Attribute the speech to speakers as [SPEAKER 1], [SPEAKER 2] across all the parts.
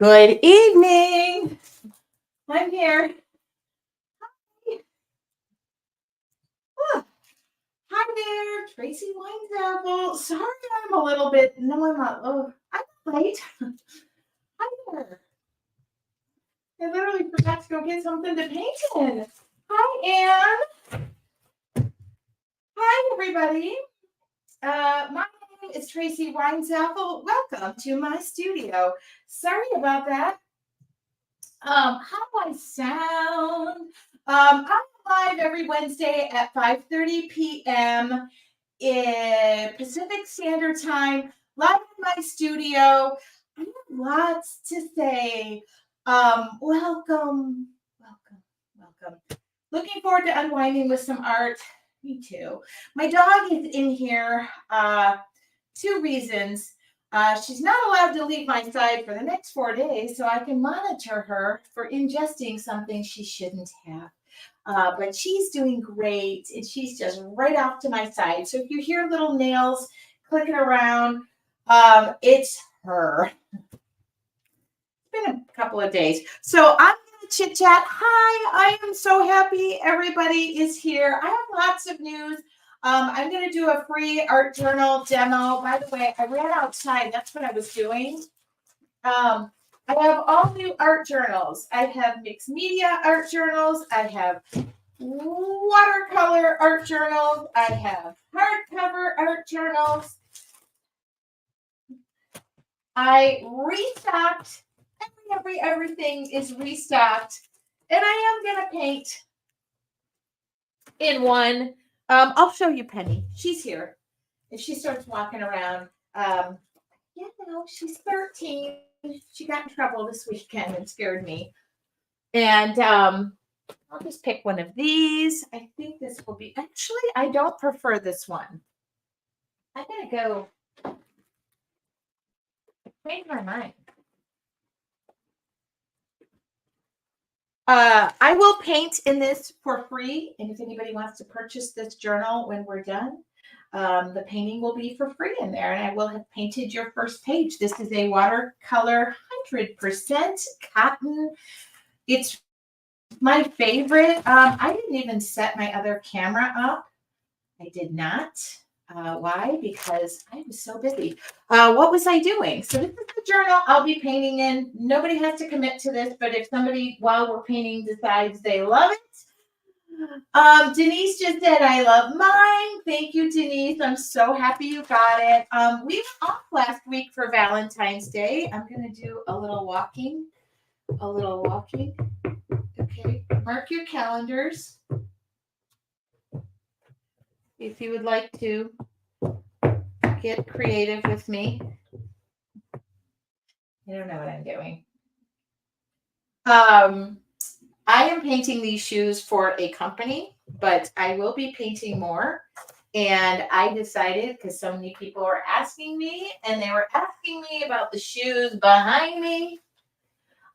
[SPEAKER 1] Good evening. I'm here. Ah, hi there, Tracy Weinzapfel. Sorry, I'm a little bit. No, I'm not. Oh, I'm late. Hi there. I literally forgot to go get something to paint in. Hi, Anne. Hi, everybody. My name is Tracy Weinzapfel. Welcome to my studio. Sorry about that. How do I sound? I'm live every Wednesday at 5:30 p.m. in Pacific Standard Time, live in my studio. I have lots to say. Welcome. Looking forward to unwinding with some art. Me too. My dog is in here. Two reasons. She's not allowed to leave my side for the next 4 days, so I can monitor her for ingesting something she shouldn't have. But she's doing great, and she's just right off to my side. So if you hear little nails clicking around, it's her. It's been a couple of days. So I'm going to chit chat. Hi, I am so happy everybody is here. I have lots of news. I'm going to do a free art journal demo. By the way, I ran outside. That's what I was doing. I have all new art journals. I have mixed media art journals. I have watercolor art journals. I have hardcover art journals. I restocked. Everything is restocked. And I am going to paint in one. I'll show you Penny. She's here. If she starts walking around, she's 13. She got in trouble this weekend and scared me. And I'll just pick one of these. I think this will be, actually, I don't prefer this one. I'm going to go, change my mind. I will paint in this for free. And if anybody wants to purchase this journal when we're done, the painting will be for free in there. And I will have painted your first page. This is a watercolor 100% cotton. It's my favorite. I didn't even set my other camera up. I did not. Why? Because I was so busy. What was I doing? So this is the journal I'll be painting in. Nobody has to commit to this, but if somebody, while we're painting, decides they love it. Denise just said, I love mine. Thank you, Denise. I'm so happy you got it. We were off last week for Valentine's Day. I'm going to do a little walking. Okay, mark your calendars. If you would like to get creative with me. I don't know what I'm doing. I am painting these shoes for a company, but I will be painting more. And I decided, because so many people were asking me, and they were asking me about the shoes behind me.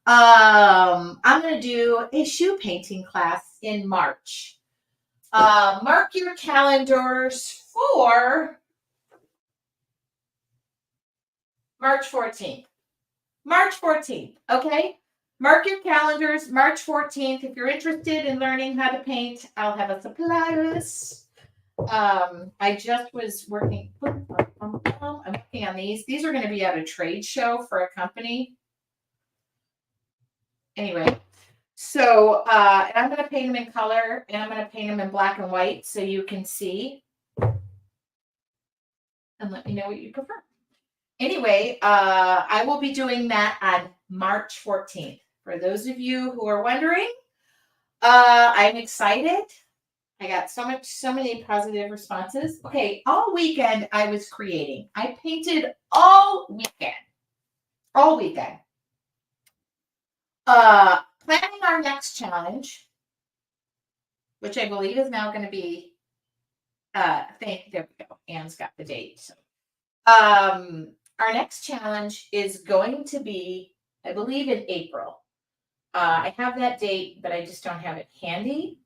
[SPEAKER 1] I'm going to do a shoe painting class in March. Mark your calendars for March 14th. March 14th, okay? Mark your calendars, March 14th. If you're interested in learning how to paint, I'll have a supply list. I just was working. I'm working on these. These are going to be at a trade show for a company. Anyway, so and I'm going to paint them in color, and I'm going to paint them in black and white so you can see. And let me know what you prefer. Anyway, I will be doing that on March 14th. For those of you who are wondering, I'm excited. I got so many positive responses. Okay, all weekend I was creating. I painted all weekend. Planning our next challenge, which I believe is now going to be, there we go. Anne's got the date. So, our next challenge is going to be, I believe, in April. I have that date, but I just don't have it handy.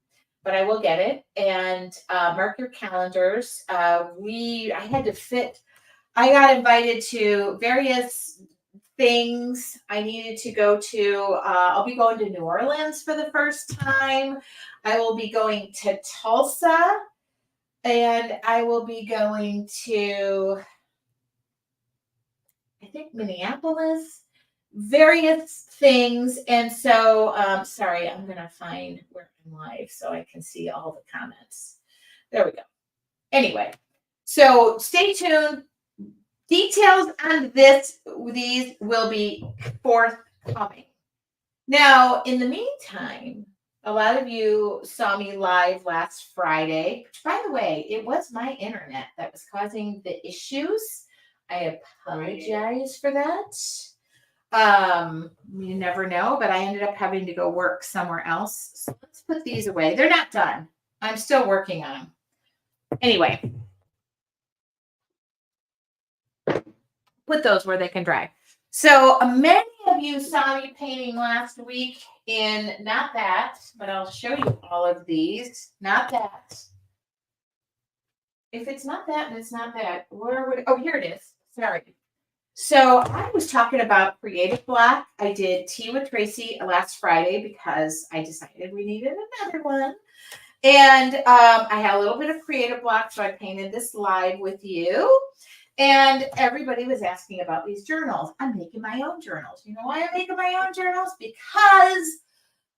[SPEAKER 1] But I will get it. And mark your calendars. I got invited to various things. I needed to go to, I'll be going to New Orleans for the first time. I will be going to Tulsa, and I will be going to, I think, Minneapolis, various things. And so, sorry, I'm going to find where I'm live so I can see all the comments. There we go. Anyway, so stay tuned. Details on these will be forthcoming. Now, in the meantime, a lot of you saw me live last Friday. By the way, it was my internet that was causing the issues. I apologize for that. You never know, but I ended up having to go work somewhere else. So let's put these away. They're not done. I'm still working on them. Anyway, put those where they can dry. So many of you saw me painting last week in not that, but I'll show you all of these. Not that. If it's not that and it's not that, where would, oh, here it is. Sorry. So I was talking about creative block. I did tea with Tracy last Friday because I decided we needed another one. And I had a little bit of creative block, so I painted this live with you. And everybody was asking about these journals. I'm making my own journals. You know why I'm making my own journals? Because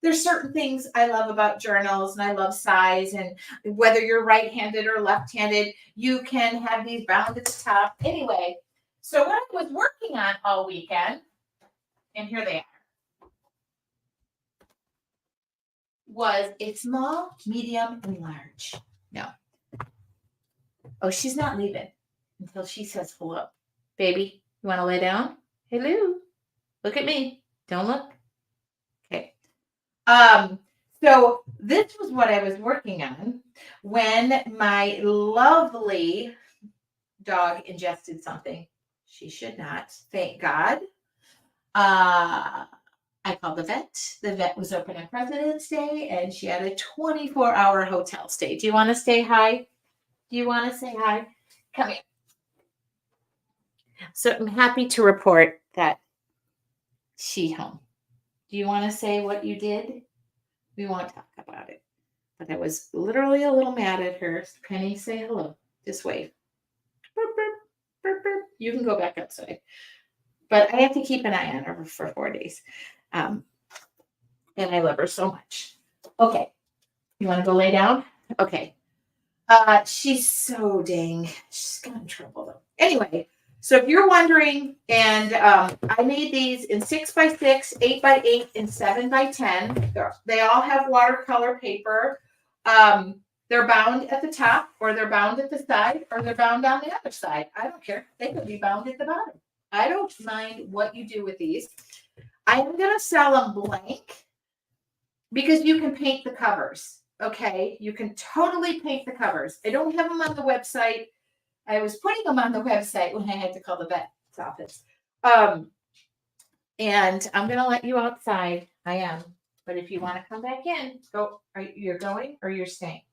[SPEAKER 1] there's certain things I love about journals, and I love size, and whether you're right-handed or left-handed, you can have these bound at the top. Anyway, so what I was working on all weekend, and here they are, was a small, medium, and large. No. Oh, she's not leaving until she says hello. Baby, you want to lay down? Hello. Look at me. Don't look. Okay. So this was what I was working on when my lovely dog ingested something she should not. Thank God. I called the vet. The vet was open on President's Day, and she had a 24-hour hotel stay. Do you want to say hi? Do you want to say hi? Come here. So I'm happy to report that she's home. Do you want to say what you did? We won't talk about it. But I was literally a little mad at her. Penny, say hello. Just wave. Burp, burp, burp, burp. You can go back outside. But I have to keep an eye on her for 4 days. And I love her so much. Okay. You want to go lay down? Okay. She's so dang. She's got in trouble though. Anyway, so if you're wondering, and I made these in 6x6, 8x8, and 7x10. They all have watercolor paper. They're bound at the top, or they're bound at the side, or they're bound on the other side. I don't care. They could be bound at the bottom. I don't mind what you do with these. I'm going to sell them blank because you can paint the covers. Okay, you can totally paint the covers. I don't have them on the website. I was putting them on the website when I had to call the vet's office. And I'm going to let you outside. I am. But if you want to come back in, go. You're going or you're staying?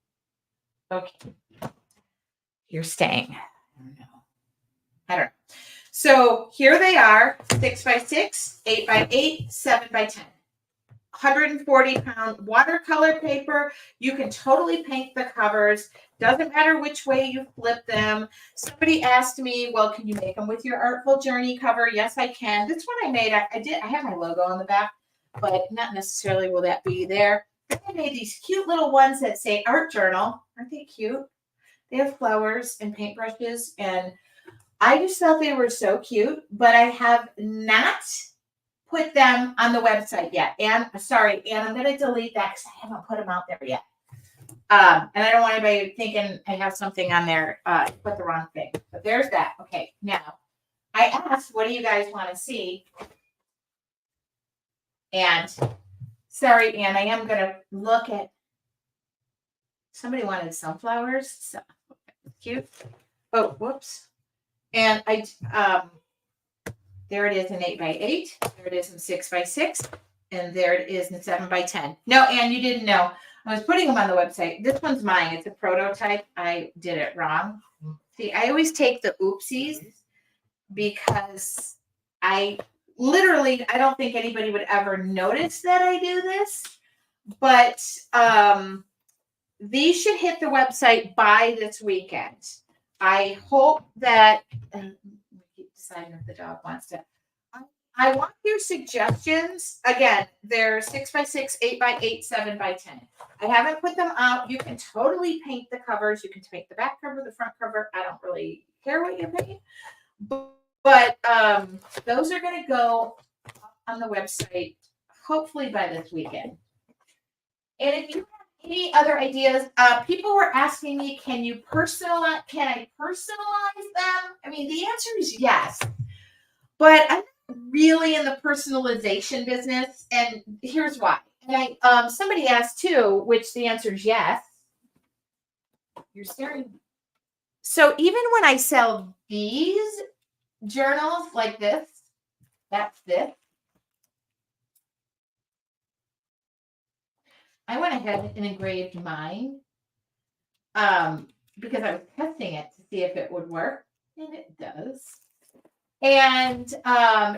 [SPEAKER 1] Okay. You're staying. I don't know. So here they are, 6x6, 8x8, 7x10. 140-pound watercolor paper. You can totally paint the covers. Doesn't matter which way you flip them. Somebody asked me, well, can you make them with your Artful Journey cover? Yes, I can. This one I made, I have my logo on the back, but not necessarily will that be there. I made these cute little ones that say Art Journal. Aren't they cute? They have flowers and paintbrushes, and I just thought they were so cute, but I have not put them on the website yet. And sorry, and I'm going to delete that because I haven't put them out there yet. And I don't want anybody thinking I have something on there, put the wrong thing. But there's that. Okay, now I asked, what do you guys want to see? And sorry, Ann, I am going to look at, somebody wanted sunflowers. So cute. Oh, whoops. And there it is in 8x8. There it is in 6x6. And there it is in 7x10. No, Ann, you didn't know. I was putting them on the website. This one's mine. It's a prototype. I did it wrong. See, I always take the oopsies because literally, I don't think anybody would ever notice that I do this, but these should hit the website by this weekend. I hope that, and we keep deciding if the dog wants to. I want your suggestions. Again, they're 6x6, 8x8, 7x10. I haven't put them out. You can totally paint the covers. You can paint the back cover, the front cover. I don't really care what you paint. But those are going to go on the website hopefully by this weekend. And if you have any other ideas, people were asking me, can I personalize them? I mean, the answer is yes. But I'm really in the personalization business, and here's why. And somebody asked too, which the answer is yes. You're staring. So even when I sell these journals like this, that's this. I went ahead and engraved mine because I was testing it to see if it would work, and it does. And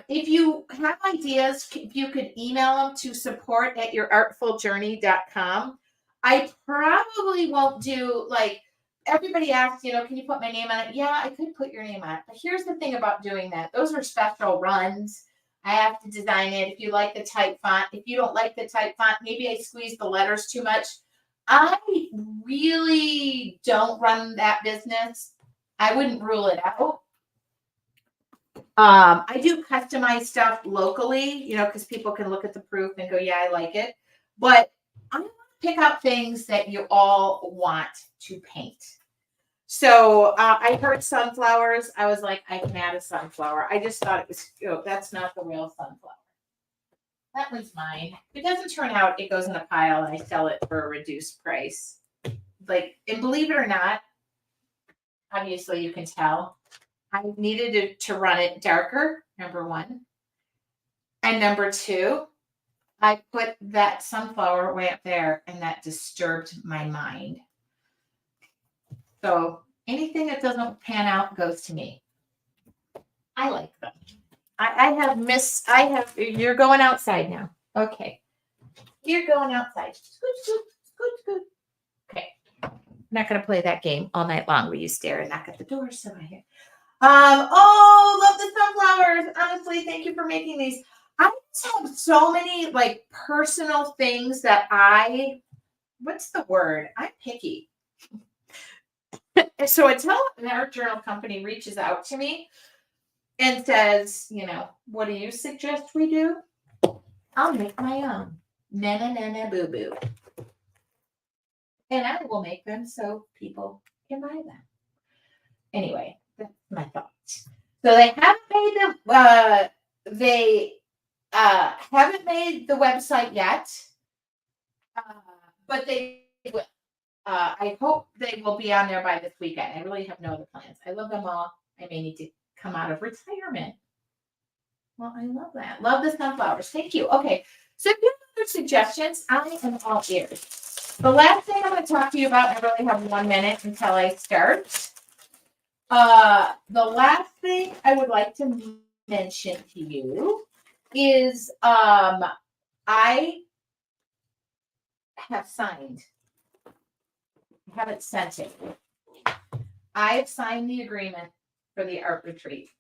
[SPEAKER 1] if you have ideas, if you could email them to support@yourartfuljourney.com. I probably won't do, like, everybody asks, can you put my name on it? Yeah, I could put your name on it. But here's the thing about doing that. Those are special runs. I have to design it. If you like the type font, if you don't like the type font, maybe I squeeze the letters too much. I really don't run that business. I wouldn't rule it out. I do customize stuff locally, because people can look at the proof and go, yeah, I like it. But I'm going to pick out things that you all want to paint. So I heard sunflowers. I was like, I can add a sunflower. I just thought it was, that's not the real sunflower. That one's mine. If it doesn't turn out, it goes in a pile and I sell it for a reduced price. And believe it or not, obviously you can tell, I needed to run it darker, number one. And number two, I put that sunflower way up there and that disturbed my mind. So anything that doesn't pan out goes to me. I like them. You're going outside now. Okay. You're going outside. Scoot. Okay. I'm not going to play that game all night long where you stare and knock at the door. So I hear. Love the sunflowers. Honestly, thank you for making these. I just have so many personal things that what's the word? I'm picky. So until an art journal company reaches out to me and says, what do you suggest we do? I'll make my own. Na boo boo. And I will make them so people can buy them. Anyway. That's my thoughts. So they haven't made the website yet, but they will. I hope they will be on there by this weekend. I really have no other plans. I love them all. I may need to come out of retirement. Well, I love that. Love the sunflowers. Thank you. Okay, so if you have other suggestions, I am all ears. The last thing I'm going to talk to you about, I really have 1 minute until I start. The last thing I would like to mention to you is I have signed. I haven't sent it. I have signed the agreement for the art retreat.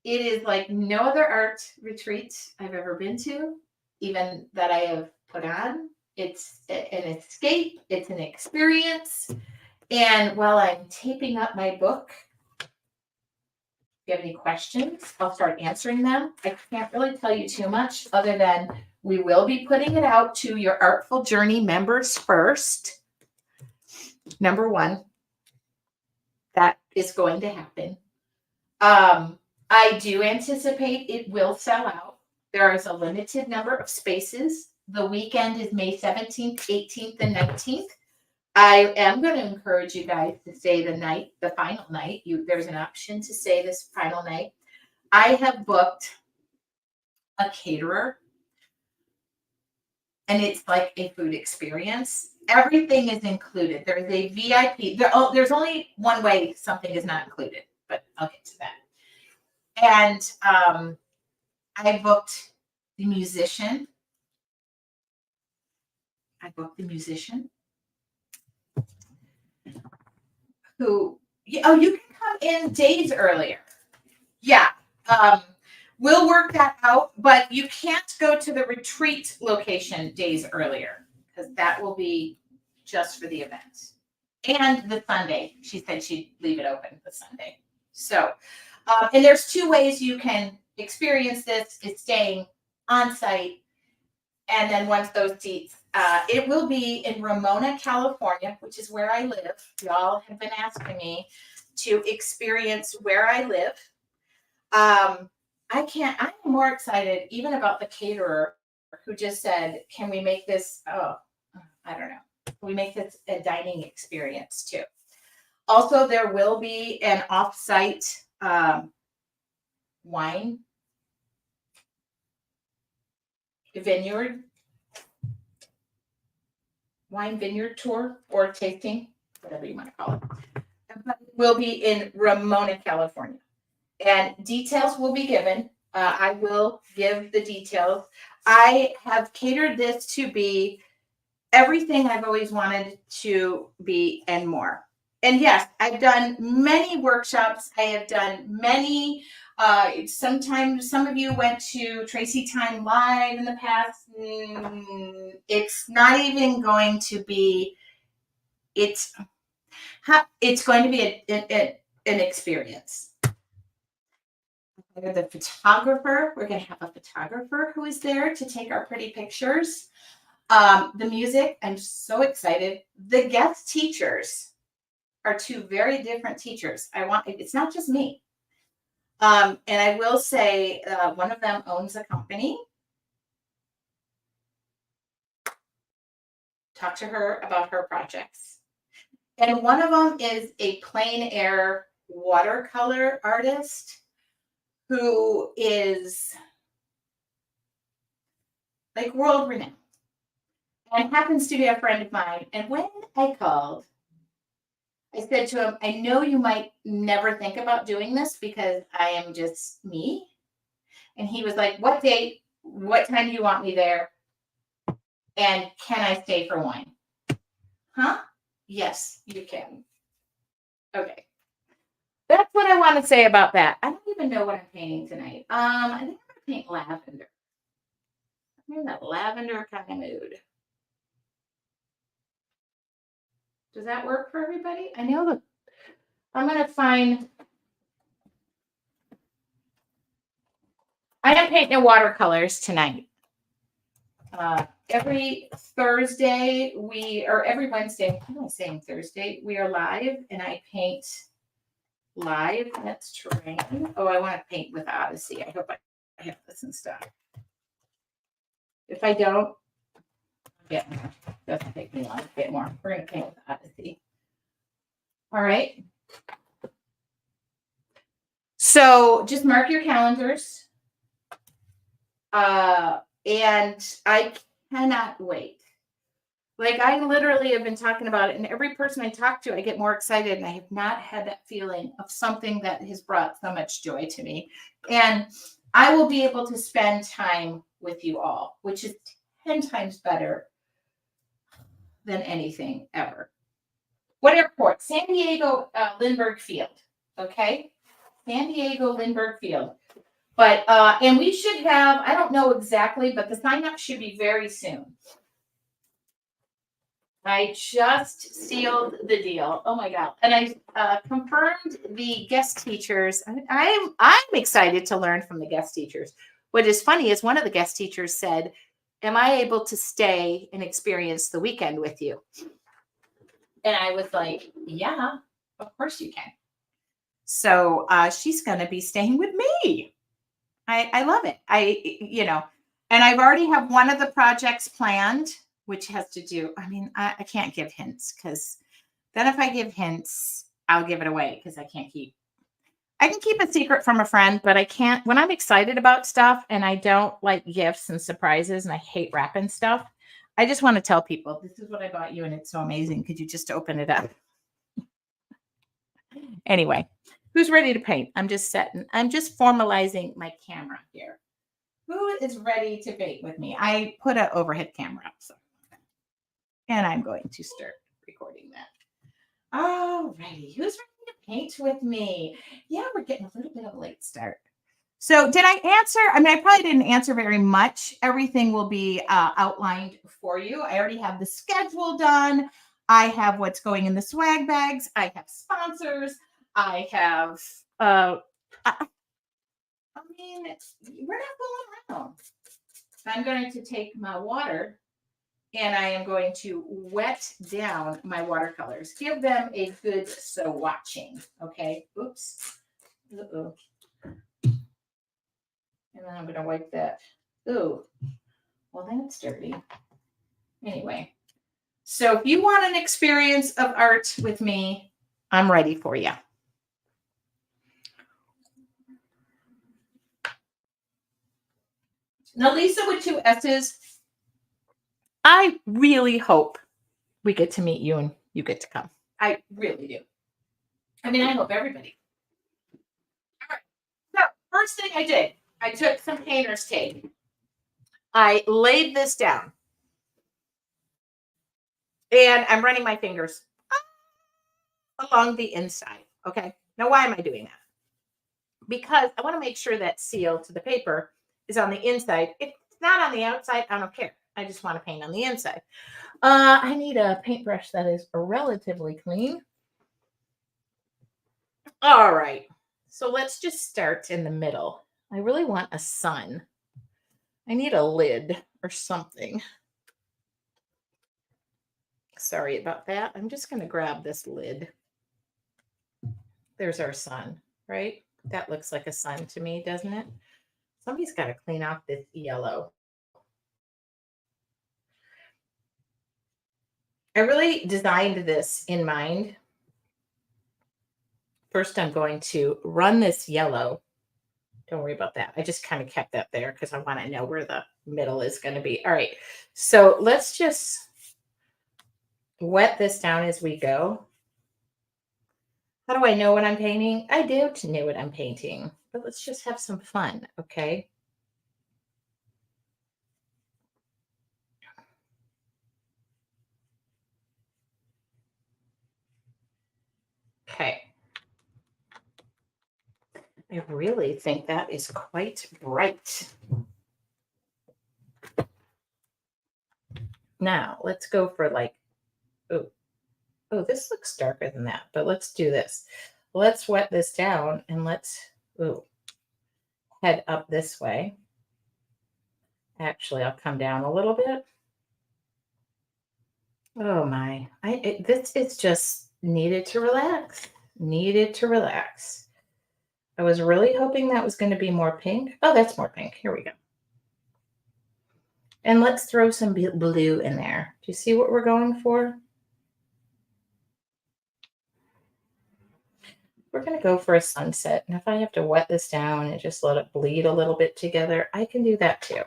[SPEAKER 1] It is like no other art retreat I've ever been to, even that I have put on. It's an escape. It's an experience. And while I'm taping up my book, if you have any questions, I'll start answering them. I can't really tell you too much other than we will be putting it out to your Artful Journey members first. Number one, that is going to happen. I do anticipate it will sell out. There is a limited number of spaces. The weekend is May 17th, 18th, and 19th. I am going to encourage you guys to stay the final night. There's an option to stay this final night. I have booked a caterer, and it's like a food experience. Everything is included. There is a VIP. There's only one way something is not included, but I'll get to that. And I booked the musician. Who, oh, you can come in days earlier. Yeah. We'll work that out, but you can't go to the retreat location days earlier because that will be just for the event. And the Sunday. She said she'd leave it open the Sunday. So, and there's two ways you can experience this. It's staying on site. And then once those seats, it will be in Ramona, California, which is where I live. Y'all have been asking me to experience where I live. I'm more excited even about the caterer who just said, can we make this, I don't know. Can we make this a dining experience too? Also, there will be an off-site wine vineyard tour or tasting, whatever you want to call it. But it will be in Ramona, California. And details will be given. I will give the details. I have catered this to be everything I've always wanted to be and more. And yes, I've done many workshops. I have done many. Sometimes some of you went to Tracy Time Live in the past. It's not even going to be. It's going to be an experience. The photographer. We're going to have a photographer who is there to take our pretty pictures. The music, I'm so excited. The guest teachers are two very different teachers. It's not just me. And I will say one of them owns a company. Talk to her about her projects. And one of them is a plein air watercolor artist who is like world renowned and happens to be a friend of mine. And when I called, I said to him, I know you might never think about doing this because I am just me. And he was like, what date? What time do you want me there? And can I stay for wine? Huh? Yes, you can. Okay. That's what I want to say about that. I don't even know what I'm painting tonight. I think I'm going to paint lavender. I'm in that lavender kind of mood. Does that work for everybody? I know that I'm going to find. I am painting watercolors tonight. Every Thursday every Wednesday, I'm not saying Thursday, we are live and I paint live. That's terrain. Oh, I want to paint with Odyssey. I hope I have this in stock. If I don't, get more. Doesn't take me long to get more. We're going to paint with Odyssey. All right. So just mark your calendars. And I cannot wait. Like I literally have been talking about it, and every person I talk to, I get more excited, and I have not had that feeling of something that has brought so much joy to me. And I will be able to spend time with you all, which is 10 times better than anything ever. What airport? San Diego Lindbergh Field. Okay? San Diego Lindbergh Field. But, and we should have, I don't know exactly, but the sign up should be very soon. I just sealed the deal. Oh my God. And I confirmed the guest teachers. I'm excited to learn from the guest teachers. What is funny is one of the guest teachers said, am I able to stay and experience the weekend with you? And I was like, yeah, of course you can. So she's going to be staying with me. I love it. And I've already have one of the projects planned, which has to do, I can't give hints because then if I give hints, I'll give it away because I can keep a secret from a friend, but I can't, when I'm excited about stuff and I don't like gifts and surprises and I hate wrapping stuff, I just want to tell people, this is what I bought you and it's so amazing. Could you just open it up? Anyway, who's ready to paint? I'm just formalizing my camera here. Who is ready to paint with me? I put an overhead camera up, so, and I'm going to start recording that. All righty. Who's ready to paint with me? Yeah, we're getting a little bit of a late start. So did I answer? I mean, I probably didn't answer very much. Everything will be outlined for you. I already have the schedule done. I have what's going in the swag bags. I have sponsors. I have, I mean, we're not going around. I'm going to take my water and I am going to wet down my watercolors. Give them a good swatching. Okay. Oops. Uh-oh. And then I'm going to wipe that. Ooh, well, that's dirty. Anyway, so if you want an experience of art with me, I'm ready for you. Now, Lisa with 2 S's, I really hope we get to meet you and you get to come. I really do. I mean, I hope everybody. All right. So, first thing I did, I took some painter's tape. I laid this down. And I'm running my fingers along the inside. Okay. Now, why am I doing that? Because I want to make sure that seal to the paper is on the inside. If it's not on the outside, I don't care. I just want to paint on the inside. I need a paintbrush that is relatively clean. All right. So let's just start in the middle. I really want a sun. I need a lid or something. Sorry about that. I'm just going to grab this lid. There's our sun, right? That looks like a sun to me, doesn't it? Somebody's got to clean off this yellow. I really designed this in mind. First, I'm going to run this yellow. Don't worry about that. I just kind of kept that there because I want to know where the middle is going to be. All right. So let's just wet this down as we go. How do I know what I'm painting? I do know what I'm painting, but let's just have some fun, okay? Okay. I really think that is quite bright. Now, let's go for like, oh, this looks darker than that, but let's do this. Let's wet this down and let's head up this way. Actually, I'll come down a little bit. Oh my, this is just needed to relax. Needed to relax. I was really hoping that was going to be more pink. Oh, that's more pink. Here we go. And let's throw some blue in there. Do you see what we're going for? We're going to go for a sunset. And if I have to wet this down and just let it bleed a little bit together, I can do that too.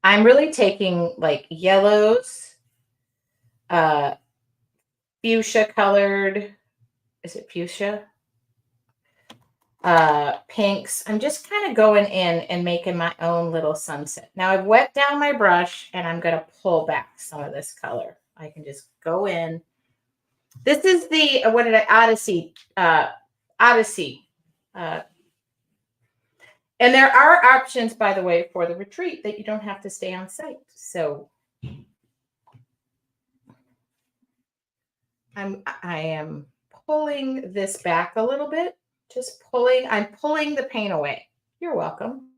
[SPEAKER 1] I'm really taking like yellows, fuchsia colored, is it fuchsia? Pinks. I'm just kind of going in and making my own little sunset. Now I've wet down my brush and I'm going to pull back some of this color. I can just go in. This is the, what did I, Odyssey. And there are options, by the way, for the retreat that you don't have to stay on site. So I am pulling this back a little bit. Just pulling, I'm pulling the paint away. You're welcome.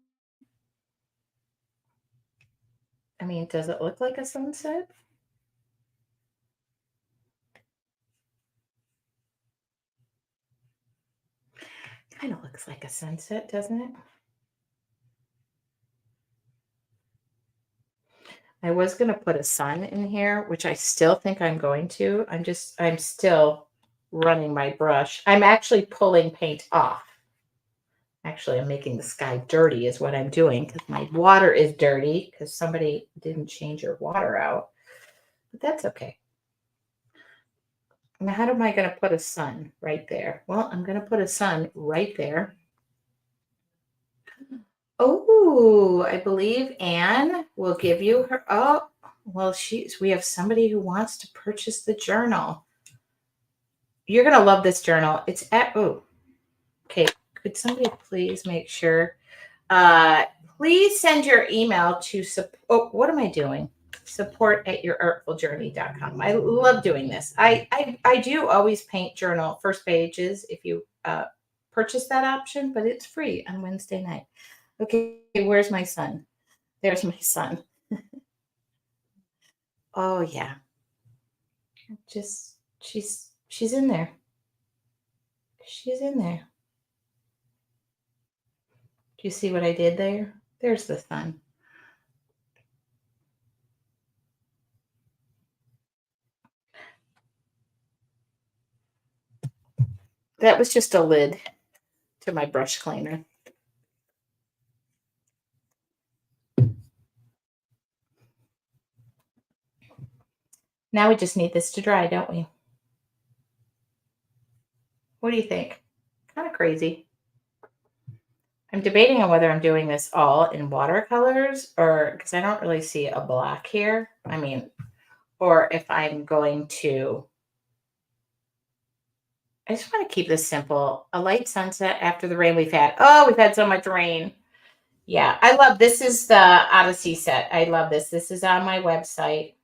[SPEAKER 1] I mean, does it look like a sunset? Kind of looks like a sunset, doesn't it? I was going to put a sun in here, which I still think I'm going to. I'm still running my brush. I'm actually pulling paint off. Actually, I'm making the sky dirty is what I'm doing because my water is dirty because somebody didn't change your water out. But that's okay. Now, how am I going to put a sun right there? Well, I'm going to put a sun right there. Oh, I believe Anne will give you her. Oh, well, we have somebody who wants to purchase the journal. You're going to love this journal. It's at, oh, okay. Could somebody please make sure? Please send your email to oh, what am I doing? support@yourartfuljourney.com. I love doing this. I do always paint journal first pages if you purchase that option, but it's free on Wednesday night. Okay, where's my son? There's my son. Oh yeah. Just she's in there. She's in there. Do you see what I did there? There's the sun. That was just a lid to my brush cleaner. Now we just need this to dry, don't we? What do you think? Kind of crazy. I'm debating on whether I'm doing this all in watercolors or because I don't really see a black here. I mean, or if I'm going to, I just want to keep this simple. A light sunset after the rain we've had. Oh, we've had so much rain. Yeah, I love this is the Odyssey set. I love this. This is on my website.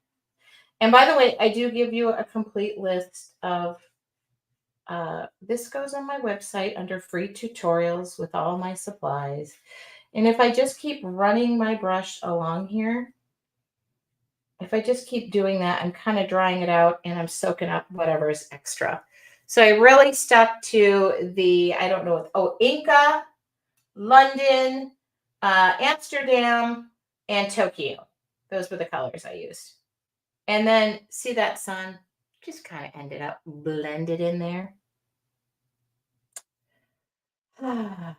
[SPEAKER 1] And by the way, I do give you a complete list of this goes on my website under free tutorials with all my supplies. And if I just keep running my brush along here, if I just keep doing that, I'm kind of drying it out and I'm soaking up whatever is extra. So I really stuck to the, I don't know, Inca, London, Amsterdam, and Tokyo. Those were the colors I used. And then see that sun just kind of ended up blended in there. Now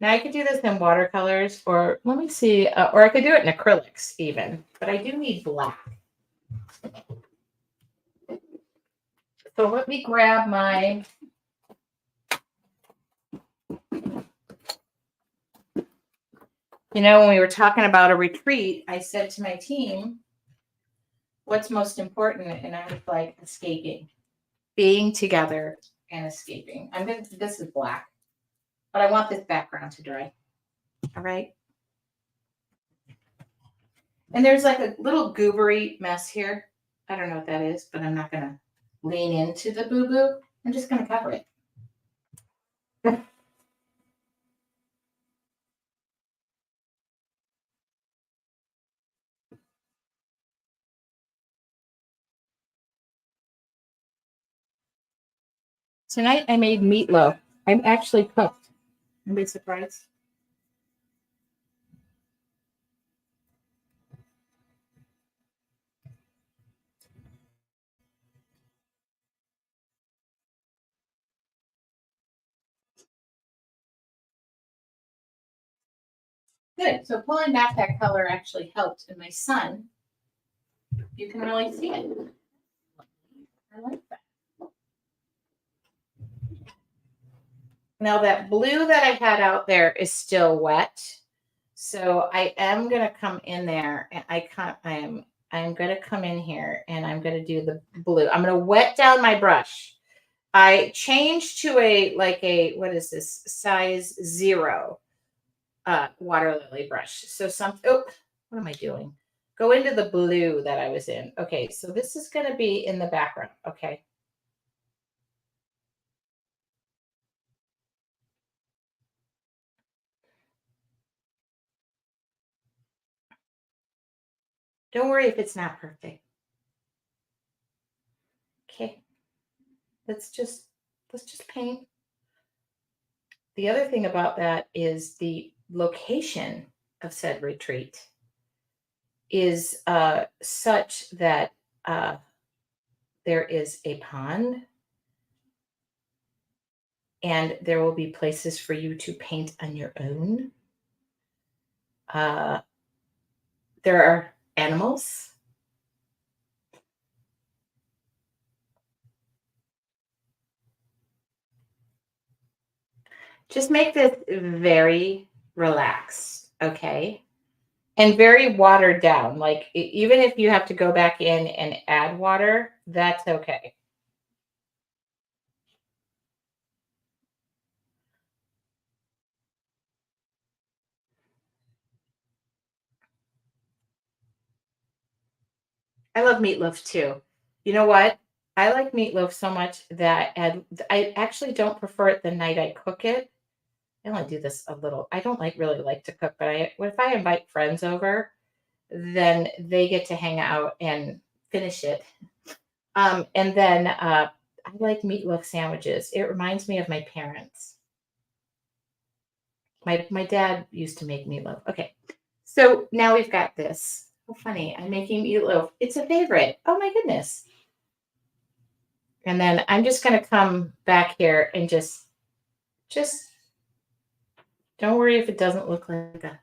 [SPEAKER 1] I could do this in watercolors, or let me see, or I could do it in acrylics even, but I do need black. So let me grab my, when we were talking about a retreat, I said to my team, what's most important? And I was like, escaping, being together and escaping. This is black, but I want this background to dry. All right. And there's like a little goobery mess here. I don't know what that is, but I'm not going to lean into the boo-boo. I'm just going to cover it. Tonight I made meatloaf. I'm actually cooked. Anybody surprised? Good. So pulling back that color actually helped. And my son, you can really see it. I like that. Now that blue that I had out there is still wet. So I am going to come in there and I'm going to come in here and I'm going to do the blue. I'm going to wet down my brush. I changed to what is this? Size 0 water lily brush. So what am I doing? Go into the blue that I was in. Okay, so this is going to be in the background. Okay. Don't worry if it's not perfect. Okay. Let's just paint. The other thing about that is the location of said retreat is such that there is a pond and there will be places for you to paint on your own. Uh, there are animals. Just make this very relaxed, okay? And very watered down. Like even if you have to go back in and add water, that's okay. I love meatloaf too. You know what? I like meatloaf so much that I actually don't prefer it the night I cook it. I only do this a little. I don't really like to cook, but if I invite friends over, then they get to hang out and finish it. And then I like meatloaf sandwiches. It reminds me of my parents. My dad used to make meatloaf. Okay, so now we've got this. How funny! I'm making meatloaf. It's a favorite. Oh my goodness! And then I'm just gonna come back here and just don't worry if it doesn't look like a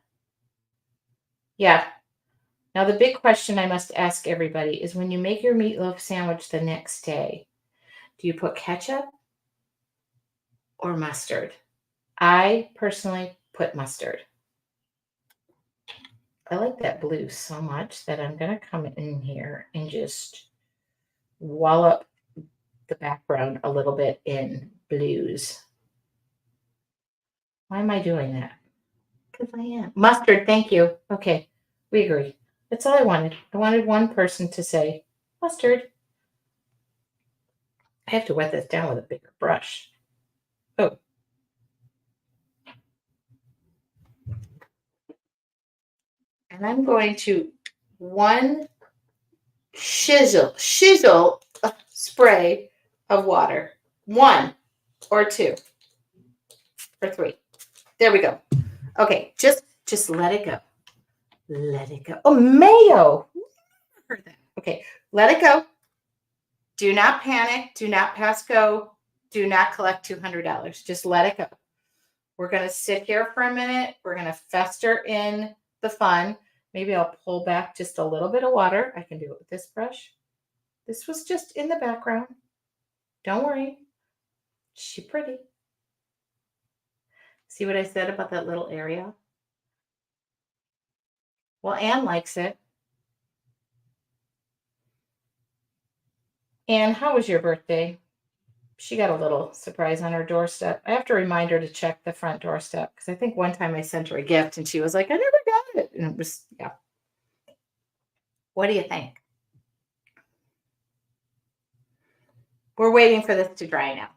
[SPEAKER 1] yeah. Now the big question I must ask everybody is when you make your meatloaf sandwich the next day, do you put ketchup or mustard? I personally put mustard. I like that blue so much that I'm going to come in here and just wallop the background a little bit in blues. Why am I doing that? Because I am. Mustard, thank you. Okay, we agree. That's all I wanted. I wanted one person to say mustard. I have to wet this down with a bigger brush. Oh, and I'm going to one shizzle spray of water. One or two or three. There we go. Okay, just let it go. Let it go. Oh, mayo. Heard that. Okay, let it go. Do not panic. Do not pass go. Do not collect $200. Just let it go. We're going to sit here for a minute. We're going to fester in the fun. Maybe I'll pull back just a little bit of water. I can do it with this brush. This was just in the background. Don't worry. She pretty. See what I said about that little area? Well, Anne likes it. Anne, how was your birthday? She got a little surprise on her doorstep. I have to remind her to check the front doorstep because I think one time I sent her a gift and she was like, I never got it. And it was, yeah. What do you think? We're waiting for this to dry now.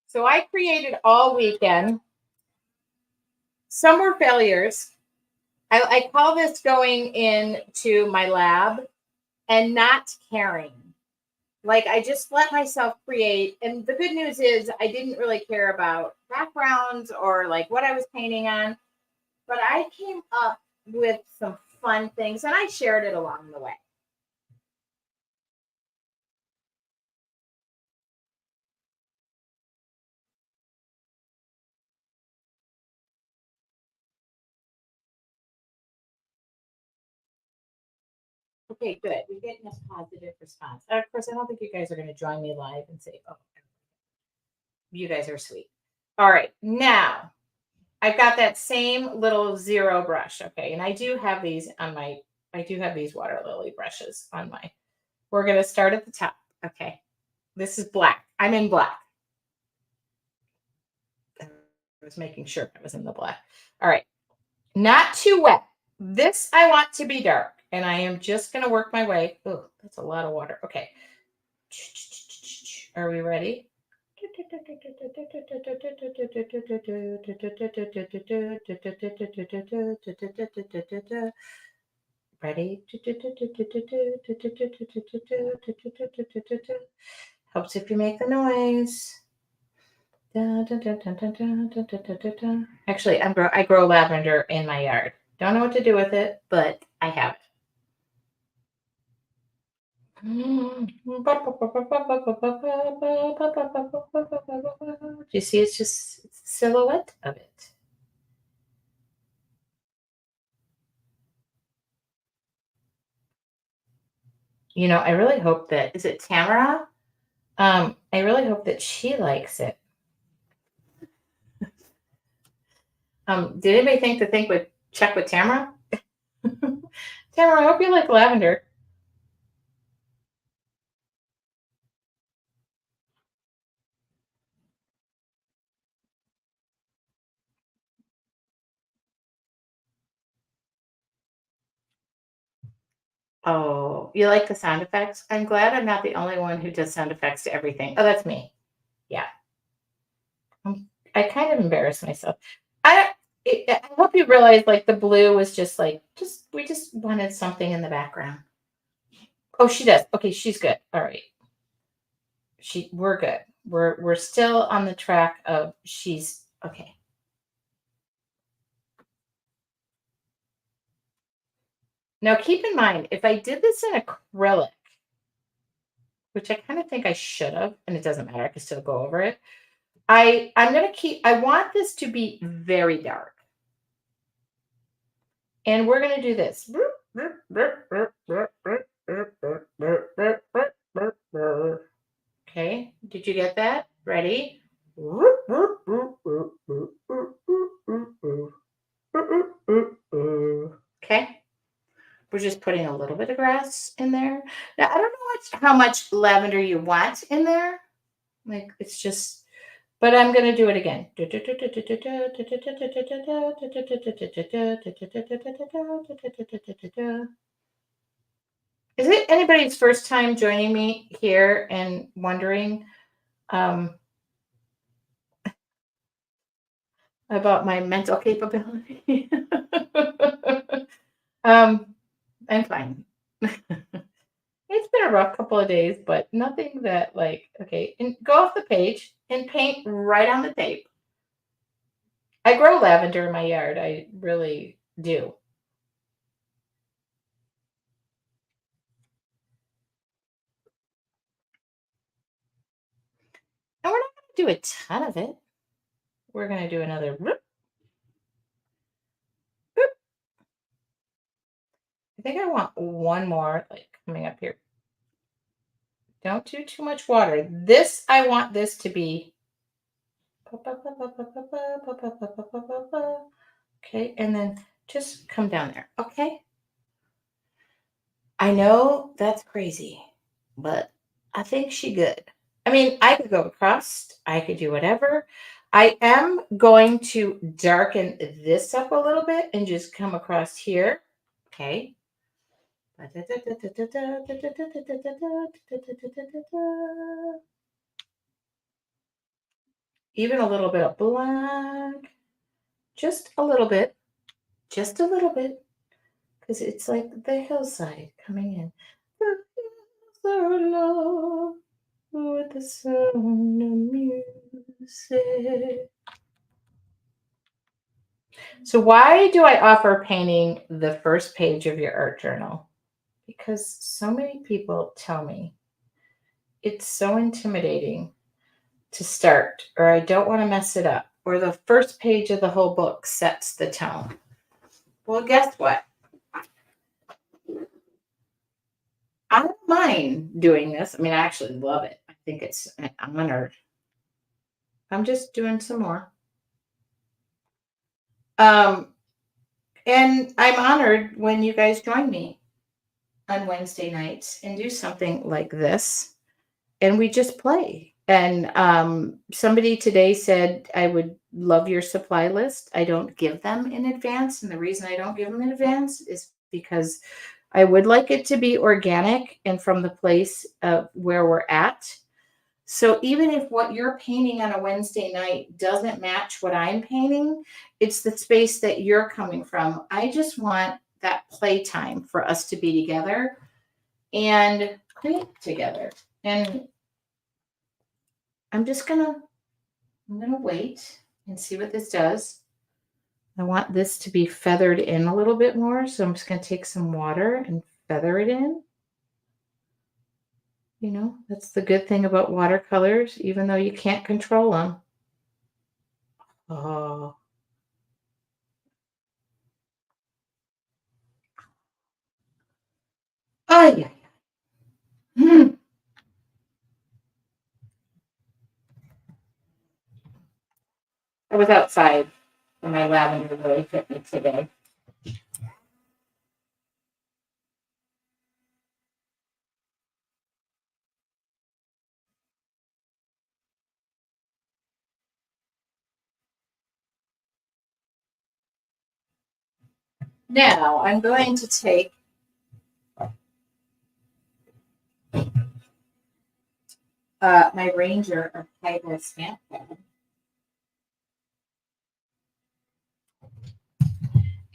[SPEAKER 1] So I created all weekend. Some were failures. I call this going into my lab and not caring. Like I just let myself create. And the good news is I didn't really care about backgrounds or like what I was painting on, but I came up with some fun things and I shared it along the way. Okay, good. We're getting a positive response. Of course, I don't think you guys are going to join me live and say, oh, you guys are sweet. All right, now I've got that same little zero brush. Okay, and I do have these on my, I do have these water lily brushes on my, we're going to start at the top. Okay, this is black. I'm in black. I was making sure I was in the black. All right, not too wet. This I want to be dark, and I am just going to work my way. Oh, that's a lot of water. Okay. Are we ready? Ready? Helps if you make the noise. Actually, I grow lavender in my yard. Don't know what to do with it, but I have it. Do you see? It's just it's a silhouette of it. I really hope that is it Tamara? I really hope that she likes it. Did anybody think would check with Tamara? Tamara, I hope you like lavender. Oh, you like the sound effects? I'm glad I'm not the only one who does sound effects to everything. Oh, that's me. Yeah. I kind of embarrass myself. I I hope you realize like the blue was just we just wanted something in the background. Oh, she does. Okay, she's good. All right. We're good. We're still on the track of she's okay. Now keep in mind, if I did this in acrylic, which I kind of think I should have, and it doesn't matter, I can still go over it. I want this to be very dark. And we're gonna do this. Okay, did you get that? Ready? Okay. We're just putting a little bit of grass in there. Now, I don't know how much lavender you want in there. Like, it's just, but I'm going to do it again. Is it anybody's first time joining me here and wondering about my mental capability? um, I'm fine. It's been a rough couple of days, but nothing that okay, and go off the page and paint right on the tape. I grow lavender in my yard. I really do. And we're not going to do a ton of it. We're going to do another whoop, whoop. I think I want one more coming up here. Don't do too much water. I want this to be okay, and then just come down there. Okay. I know that's crazy, but I think she good. I mean, I could go across, I could do whatever. I am going to darken this up a little bit and just come across here. Okay. Even a little bit of black. Just a little bit. Just a little bit. Because it's like the hillside coming in. The hills are low with the sound of music. So why do I offer painting the first page of your art journal? Because so many people tell me it's so intimidating to start, or I don't want to mess it up, or the first page of the whole book sets the tone. Well, guess what? I don't mind doing this. I mean, I actually love it. I think it's an honor. I'm just doing some more. And I'm honored when you guys join me on Wednesday nights and do something like this. And we just play. And somebody today said, I would love your supply list. I don't give them in advance. And the reason I don't give them in advance is because I would like it to be organic and from the place of where we're at. So even if what you're painting on a Wednesday night doesn't match what I'm painting, it's the space that you're coming from. I just want that playtime for us to be together and paint together. And I'm just gonna I'm going to wait and see what this does. I want this to be feathered in a little bit more, so I'm just going to take some water and feather it in. You know, that's the good thing about watercolors, even though you can't control them. Oh. Oh, yeah. I was outside and my lavender really fit me today. Now I'm going to take my Ranger archival stamp pad,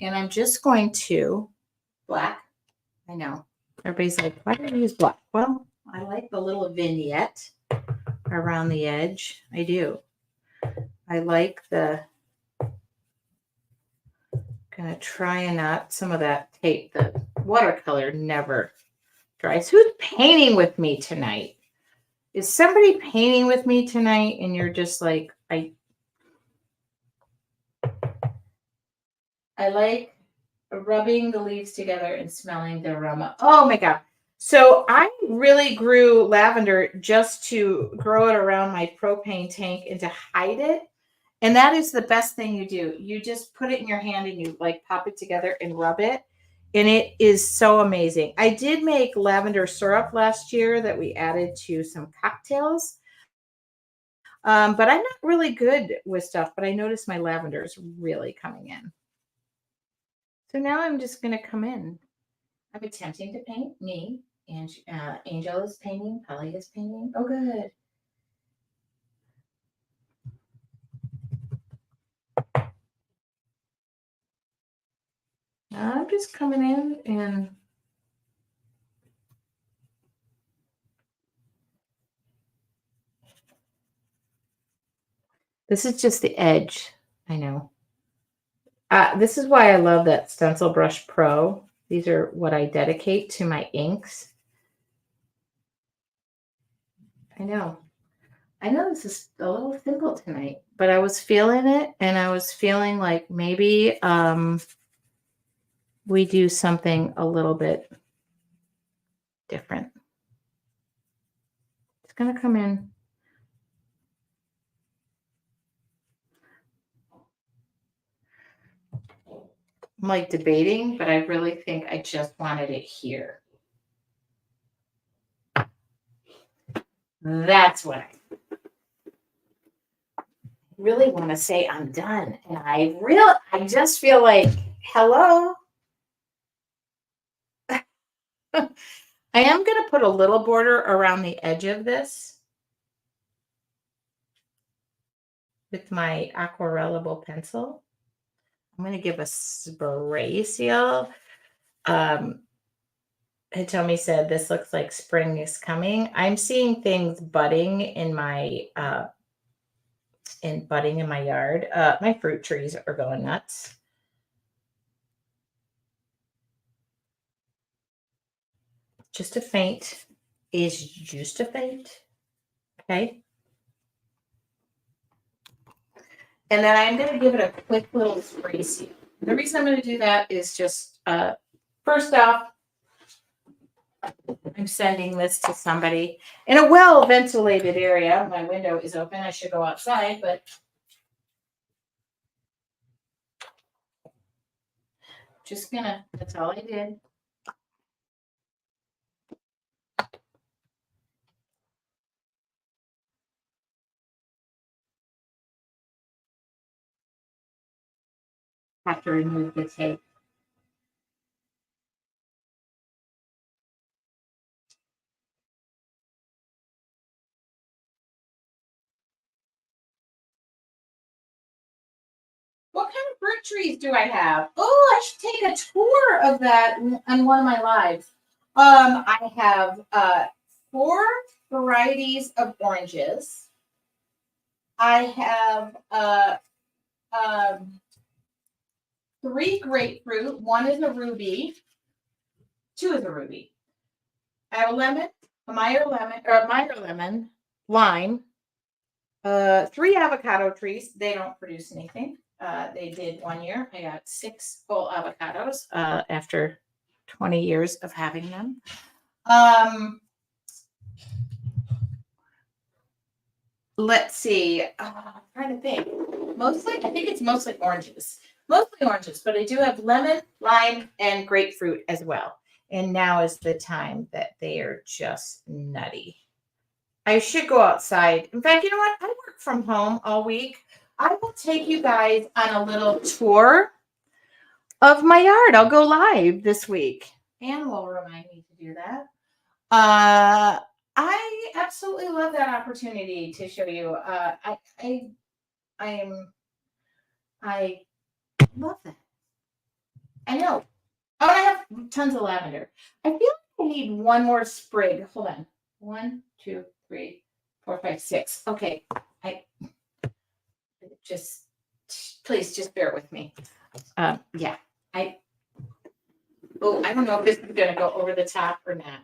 [SPEAKER 1] and I'm just going to black. I know everybody's like, why do you use black? Well, I like the little vignette around the edge. I do. I like the, gonna try and not some of that tape. The watercolor never dries. Who's painting with me tonight? Is somebody painting with me tonight and you're just like, I like rubbing the leaves together and smelling the aroma. Oh my God. So I really grew lavender just to grow it around my propane tank and to hide it. And that is the best thing you do. You just put it in your hand and you like pop it together and rub it. And it is so amazing. I did make lavender syrup last year that we added to some cocktails. But I'm not really good with stuff, but I noticed my lavender is really coming in. So now I'm just going to come in. I'm attempting to paint me, and Angel is painting, Polly is painting. Oh, good. I'm just coming in and this is just the edge. I know. This is why I love that Stencil Brush Pro. These are what I dedicate to my inks. I know. I know this is a little simple tonight, but I was feeling it and I was feeling like maybe we do something a little bit different. It's going to come in. I'm like debating, but I really think I just wanted it here. That's what I really want to say. I'm done. And I just feel like, hello. I am going to put a little border around the edge of this with my aquarellable pencil. I'm going to give a spray seal. Hitomi said this looks like spring is coming. I'm seeing things budding in my yard. My fruit trees are going nuts. Just a faint is just a faint. Okay. And then I'm going to give it a quick little spray seal. The reason I'm going to do that is just, first off, I'm sending this to somebody in a well-ventilated area. My window is open. I should go outside, but just gonna, that's all I did. Have to remove the tape. What kind of fruit trees do I have? Oh, I should take a tour of that on one of my lives. I have 4 varieties of oranges. I have 3 grapefruit. 1 is a ruby. 2 is a ruby. I have a lemon, a Meyer lemon, lime, 3 avocado trees. They don't produce anything. They did 1 year. I got 6 full avocados after 20 years of having them. Let's see. I'm trying to think. I think it's mostly oranges. Mostly oranges, but I do have lemon, lime, and grapefruit as well. And now is the time that they are just nutty. I should go outside. In fact, you know what? I work from home all week. I will take you guys on a little tour of my yard. I'll go live this week. Anne will remind me to do that. I absolutely love that opportunity to show you. I love that. I know. Oh, I have tons of lavender. I feel like I need one more sprig. Hold on. 1, 2, 3, 4, 5, 6. Okay. Please just bear with me. Yeah. I don't know if this is gonna go over the top or not.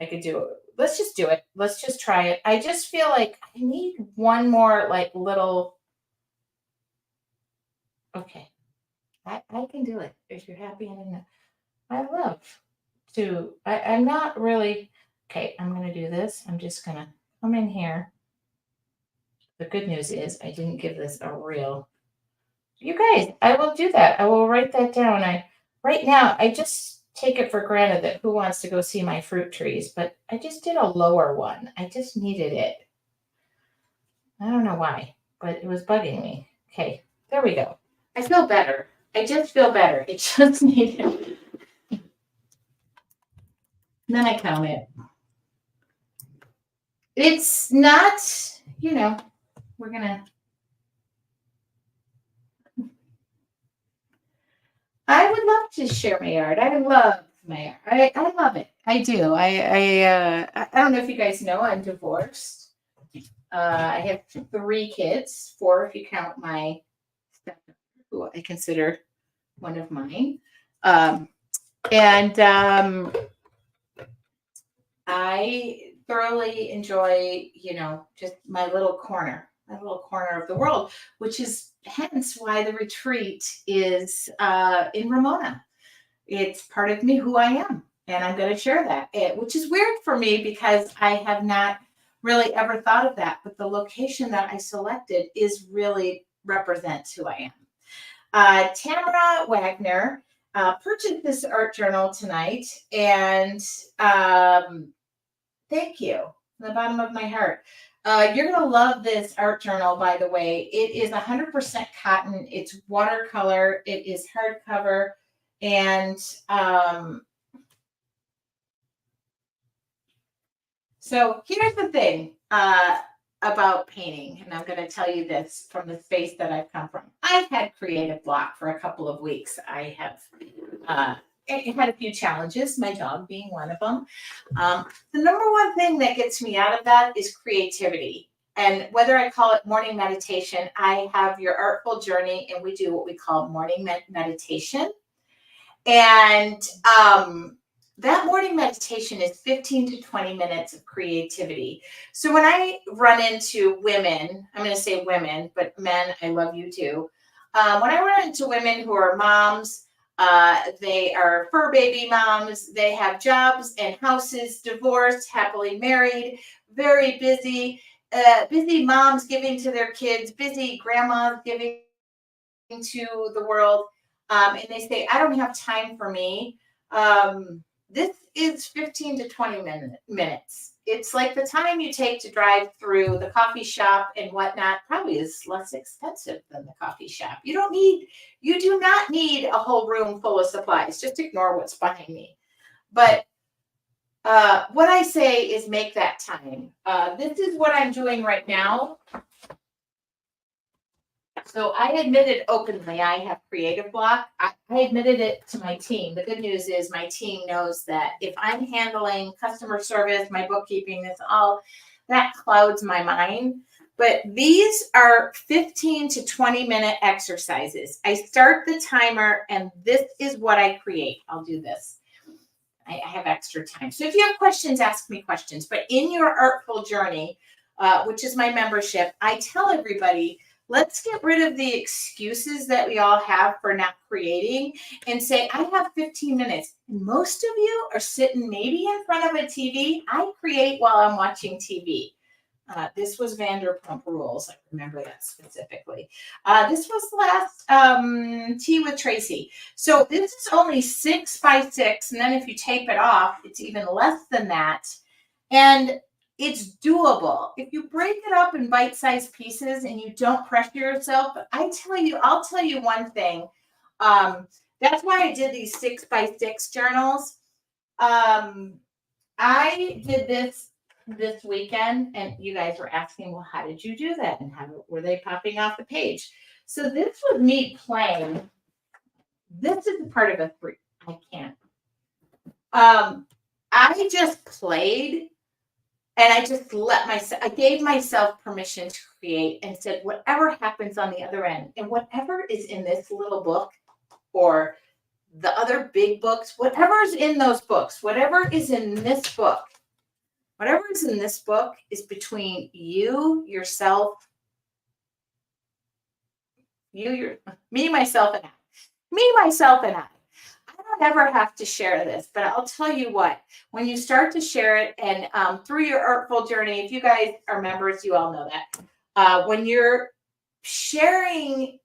[SPEAKER 1] I could do it. Let's just do it. Let's just try it. I just feel like I need one more little. Okay. I can do it if you're happy and I love to. I'm not really. Okay, I'm gonna do this. I'm just gonna come in here. The good news is I didn't give this a real. You guys, I will do that. I will write that down. Right now I just take it for granted that who wants to go see my fruit trees, but I just did a lower one. I just needed it. I don't know why, but it was bugging me. Okay, there we go. I feel better. I just feel better. It just needed. Then I count it. It's not, we're gonna. I would love to share my yard. I love my yard. I love it. I do. I don't know if you guys know I'm divorced. I have 3 kids, 4 if you count my stepdaughter, who I consider one of mine. I thoroughly enjoy, just my little corner of the world, which is hence why the retreat is in Ramona. It's part of me, who I am, and I'm going to share that, which is weird for me because I have not really ever thought of that, but the location that I selected is really represents who I am. Tamara Wagner purchased this art journal tonight, and thank you from the bottom of my heart. You're going to love this art journal, by the way. It is 100% cotton. It's watercolor. It is hardcover. And so here's the thing about painting. And I'm going to tell you this from the space that I've come from. I've had creative block for a couple of weeks. I have had a few challenges, my dog being one of them. The number one thing that gets me out of that is creativity. And whether I call it morning meditation, I have your artful journey, and we do what we call morning meditation. And that morning meditation is 15 to 20 minutes of creativity. So when I run into women, I'm going to say women, but men, I love you too. When I run into women who are moms, they are fur baby moms, they have jobs and houses, divorced, happily married, very busy, busy moms giving to their kids, busy grandmas giving to the world. And they say, I don't have time for me. This is 15 to 20 minutes. It's like the time you take to drive through the coffee shop and whatnot probably is less expensive than the coffee shop. You do not need a whole room full of supplies. Just ignore what's behind me. But what I say is make that time. This is what I'm doing right now. So I admitted openly I have creative block. I admitted it to my team. The good news is my team knows that if I'm handling customer service, my bookkeeping, that clouds my mind. But these are 15 to 20-minute exercises. I start the timer, and this is what I create. I'll do this. I have extra time. So if you have questions, ask me questions. But in your Artful Journey, which is my membership, I tell everybody, let's get rid of the excuses that we all have for not creating and say, I have 15 minutes. And most of you are sitting maybe in front of a TV. I create while I'm watching TV. This was Vanderpump Rules. I remember that specifically. This was the last Tea with Tracy. So this is only 6 by 6. And then if you tape it off, it's even less than that. And it's doable. If you break it up in bite-sized pieces and you don't pressure yourself, I'll tell you one thing. That's why I did these 6 by 6 journals. I did this weekend, and you guys were asking, well, how did you do that? And how were they popping off the page? So this was me playing. This is a part of a 3. I can't. I just played, and I just I gave myself permission to create and said, whatever happens on the other end, and whatever is in this little book or the other big books, whatever's in those books, whatever is in this book, whatever is in this book is between you, yourself, me, myself, and I. Me, myself, and I. I don't ever have to share this, but I'll tell you what, when you start to share it and through your Artful Journey, if you guys are members, you all know that. When you're sharing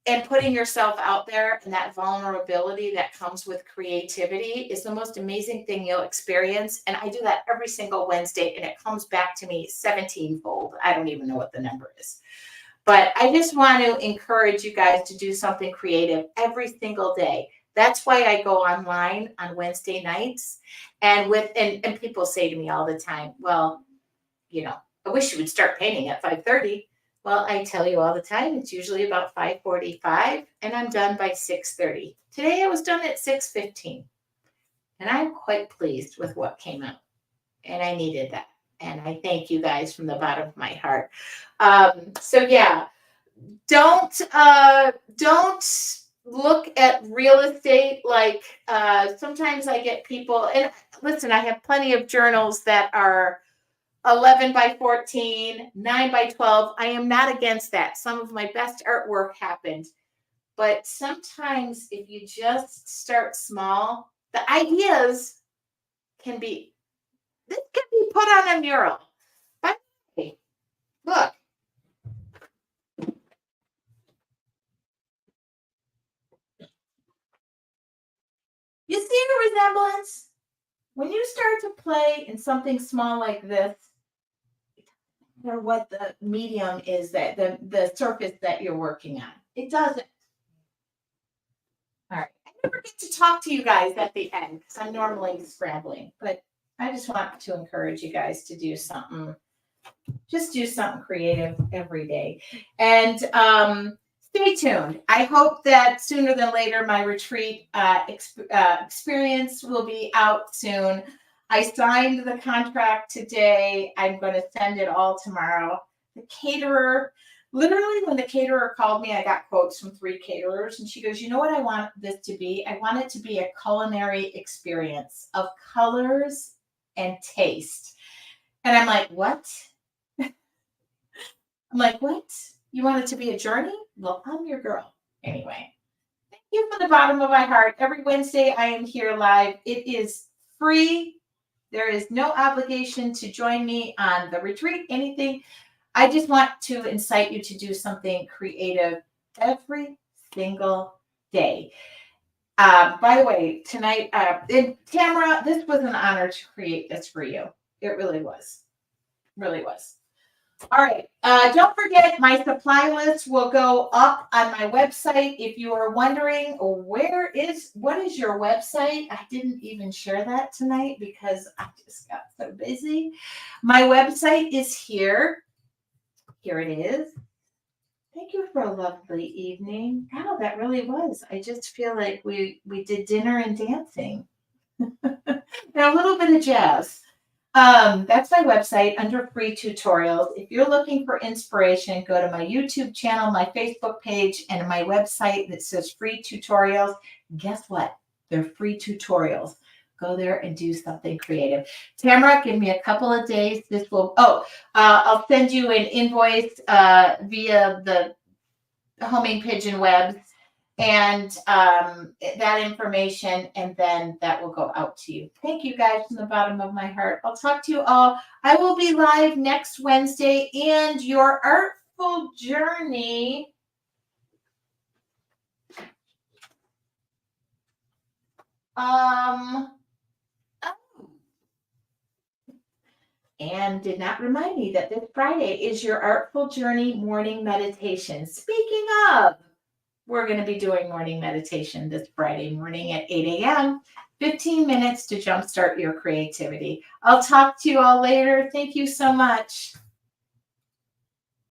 [SPEAKER 1] and putting yourself out there, and that vulnerability that comes with creativity is the most amazing thing you'll experience. And I do that every single Wednesday, and it comes back to me 17-fold. I don't even know what the number is. But I just want to encourage you guys to do something creative every single day. That's why I go online on Wednesday nights. And people say to me all the time, well, I wish you would start painting at 5:30. Well, I tell you all the time, it's usually about 5:45, and I'm done by 6:30. Today I was done at 6:15, and I'm quite pleased with what came out, and I needed that, and I thank you guys from the bottom of my heart. So yeah, don't look at real estate like sometimes I get people, and listen, I have plenty of journals that are 11 by 14, 9 by 12. I am not against that. Some of my best artwork happened. But sometimes if you just start small, the ideas can be put on a mural. By the way, look. You see the resemblance? When you start to play in something small like this, or what the medium is, that the surface that you're working on. It doesn't. All right. I never get to talk to you guys at the end because I'm normally scrambling, but I just want to encourage you guys to do something. Just do something creative every day. And stay tuned. I hope that sooner than later my retreat experience will be out soon. I signed the contract today. I'm going to send it all tomorrow. The caterer, literally when the caterer called me, I got quotes from 3 caterers, and she goes, you know what I want this to be? I want it to be a culinary experience of colors and taste. And I'm like, what? I'm like, what? You want it to be a journey? Well, I'm your girl. Anyway, thank you from the bottom of my heart. Every Wednesday I am here live. It is free. There is no obligation to join me on the retreat, anything. I just want to incite you to do something creative every single day. By the way, tonight, Tamara, this was an honor to create this for you. It really was. Really was. All right. Don't forget, my supply list will go up on my website. If you are wondering what is your website, I didn't even share that tonight because I just got so busy. My website is here. Here it is. Thank you for a lovely evening. Wow, that really was. I just feel like we did dinner and dancing and a little bit of jazz. That's my website under free tutorials. If you're looking for inspiration, go to my YouTube channel, my Facebook page, and my website that says free tutorials. Guess what? They're free tutorials. Go there and do something creative. Tamara, give me a couple of days. This will, I'll send you an invoice via the homing pigeon webs and that information, and then that will go out to you. Thank you guys from the bottom of my heart. I'll talk to you all. I will be live next Wednesday, and your artful journey and did not remind me that this Friday is your Artful Journey morning meditation. Speaking of, we're going to be doing morning meditation this Friday morning at 8 a.m. 15 minutes to jumpstart your creativity. I'll talk to you all later. Thank you so much.